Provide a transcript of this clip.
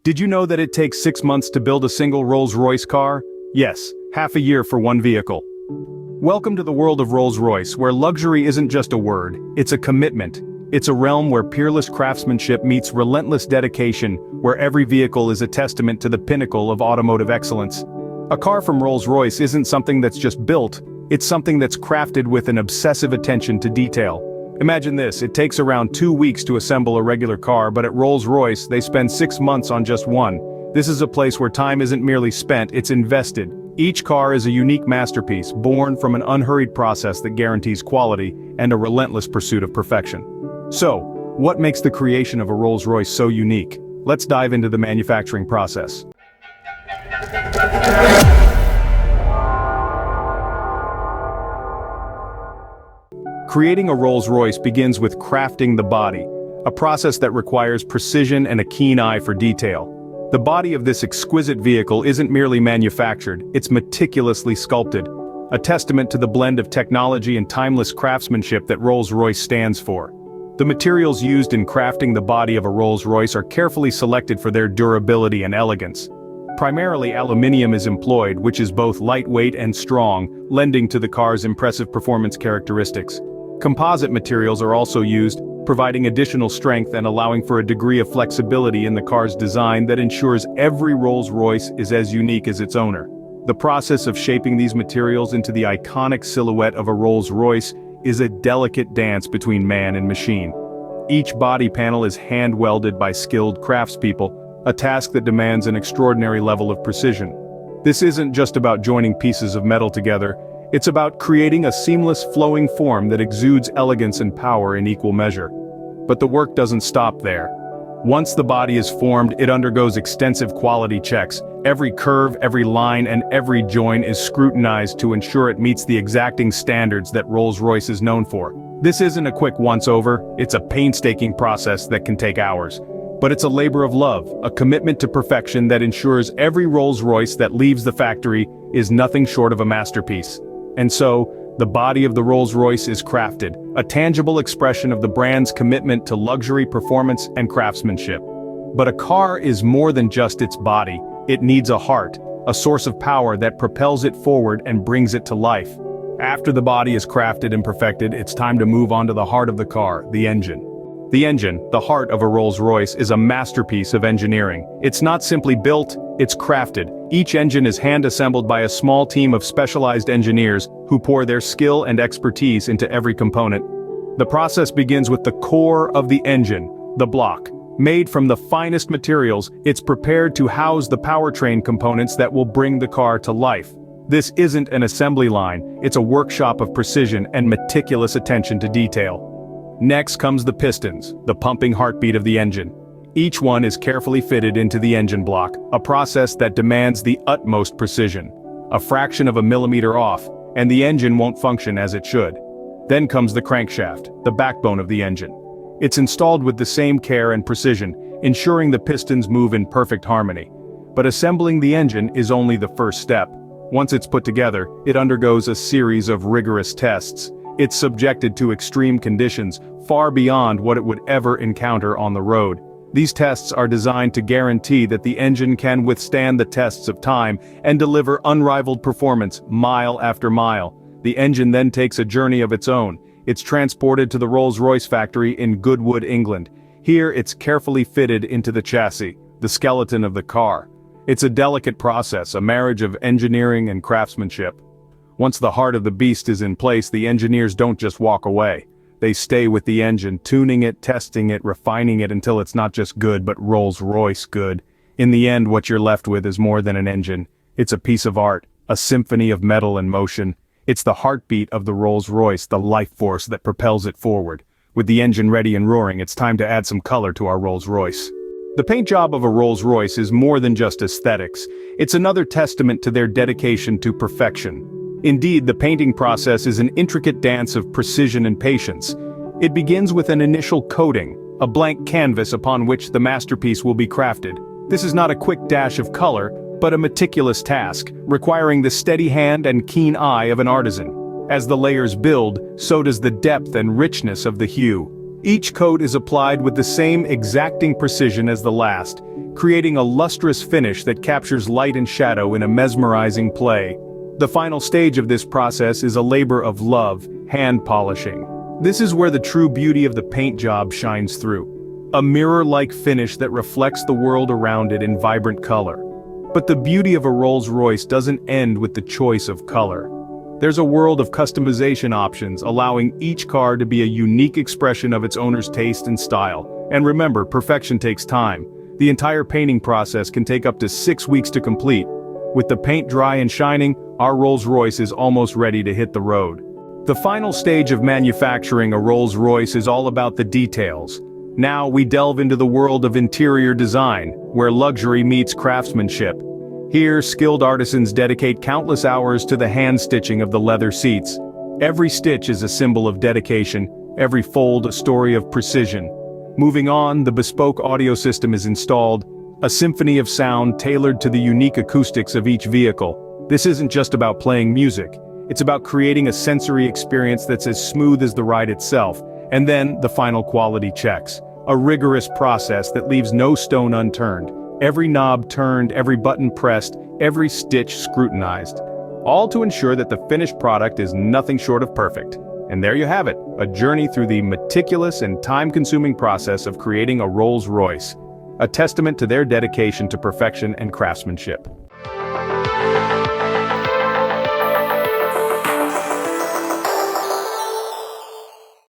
Did you know that it takes 6 months to build a single Rolls-Royce car? Yes, half a year for one vehicle. Welcome to the world of Rolls-Royce, where luxury isn't just a word, it's a commitment. It's a realm where peerless craftsmanship meets relentless dedication, where every vehicle is a testament to the pinnacle of automotive excellence. A car from Rolls-Royce isn't something that's just built, it's something that's crafted with an obsessive attention to detail. Imagine this, it takes around 2 weeks to assemble a regular car, but at Rolls-Royce, they spend 6 months on just one. This is a place where time isn't merely spent, it's invested. Each car is a unique masterpiece, born from an unhurried process that guarantees quality and a relentless pursuit of perfection. So, what makes the creation of a Rolls-Royce so unique? Let's dive into the manufacturing process. Creating a Rolls-Royce begins with crafting the body, a process that requires precision and a keen eye for detail. The body of this exquisite vehicle isn't merely manufactured, it's meticulously sculpted, a testament to the blend of technology and timeless craftsmanship that Rolls-Royce stands for. The materials used in crafting the body of a Rolls-Royce are carefully selected for their durability and elegance. Primarily aluminium is employed, which is both lightweight and strong, lending to the car's impressive performance characteristics. Composite materials are also used, providing additional strength and allowing for a degree of flexibility in the car's design that ensures every Rolls-Royce is as unique as its owner. The process of shaping these materials into the iconic silhouette of a Rolls-Royce is a delicate dance between man and machine. Each body panel is hand-welded by skilled craftspeople, a task that demands an extraordinary level of precision. This isn't just about joining pieces of metal together, it's about creating a seamless flowing form that exudes elegance and power in equal measure. But the work doesn't stop there. Once the body is formed, it undergoes extensive quality checks. Every curve, every line, and every joint is scrutinized to ensure it meets the exacting standards that Rolls-Royce is known for. This isn't a quick once-over, it's a painstaking process that can take hours. But it's a labor of love, a commitment to perfection that ensures every Rolls-Royce that leaves the factory is nothing short of a masterpiece. And so, the body of the Rolls-Royce is crafted, a tangible expression of the brand's commitment to luxury, performance, and craftsmanship. But a car is more than just its body, it needs a heart, a source of power that propels it forward and brings it to life. After the body is crafted and perfected, it's time to move on to the heart of the car, the engine. The engine, the heart of a Rolls-Royce, is a masterpiece of engineering. It's not simply built, it's crafted. Each engine is hand-assembled by a small team of specialized engineers who pour their skill and expertise into every component. The process begins with the core of the engine, the block. Made from the finest materials, it's prepared to house the powertrain components that will bring the car to life. This isn't an assembly line, it's a workshop of precision and meticulous attention to detail. Next comes the pistons, the pumping heartbeat of the engine. Each one is carefully fitted into the engine block, a process that demands the utmost precision. A fraction of a millimeter off, and the engine won't function as it should. Then comes the crankshaft, the backbone of the engine. It's installed with the same care and precision, ensuring the pistons move in perfect harmony. But assembling the engine is only the first step. Once it's put together, it undergoes a series of rigorous tests. It's subjected to extreme conditions, far beyond what it would ever encounter on the road. These tests are designed to guarantee that the engine can withstand the tests of time and deliver unrivaled performance mile after mile. The engine then takes a journey of its own. It's transported to the Rolls-Royce factory in Goodwood, England. Here it's carefully fitted into the chassis, the skeleton of the car. It's a delicate process, a marriage of engineering and craftsmanship. Once the heart of the beast is in place, the engineers don't just walk away. They stay with the engine, tuning it, testing it, refining it until it's not just good but Rolls-Royce good. In the end, what you're left with is more than an engine. It's a piece of art, a symphony of metal and motion. It's the heartbeat of the Rolls-Royce, the life force that propels it forward. With the engine ready and roaring, it's time to add some color to our Rolls-Royce. The paint job of a Rolls-Royce is more than just aesthetics. It's another testament to their dedication to perfection. Indeed, the painting process is an intricate dance of precision and patience. It begins with an initial coating, a blank canvas upon which the masterpiece will be crafted. This is not a quick dash of color, but a meticulous task, requiring the steady hand and keen eye of an artisan. As the layers build, so does the depth and richness of the hue. Each coat is applied with the same exacting precision as the last, creating a lustrous finish that captures light and shadow in a mesmerizing play. The final stage of this process is a labor of love, hand polishing. This is where the true beauty of the paint job shines through. A mirror-like finish that reflects the world around it in vibrant color. But the beauty of a Rolls-Royce doesn't end with the choice of color. There's a world of customization options, allowing each car to be a unique expression of its owner's taste and style. And remember, perfection takes time. The entire painting process can take up to 6 weeks to complete. With the paint dry and shining, our Rolls-Royce is almost ready to hit the road. The final stage of manufacturing a Rolls-Royce is all about the details. Now we delve into the world of interior design, where luxury meets craftsmanship. Here, skilled artisans dedicate countless hours to the hand-stitching of the leather seats. Every stitch is a symbol of dedication, every fold a story of precision. Moving on, the bespoke audio system is installed, a symphony of sound tailored to the unique acoustics of each vehicle. This isn't just about playing music, it's about creating a sensory experience that's as smooth as the ride itself. And then, the final quality checks. A rigorous process that leaves no stone unturned. Every knob turned, every button pressed, every stitch scrutinized. All to ensure that the finished product is nothing short of perfect. And there you have it, a journey through the meticulous and time-consuming process of creating a Rolls-Royce. A testament to their dedication to perfection and craftsmanship.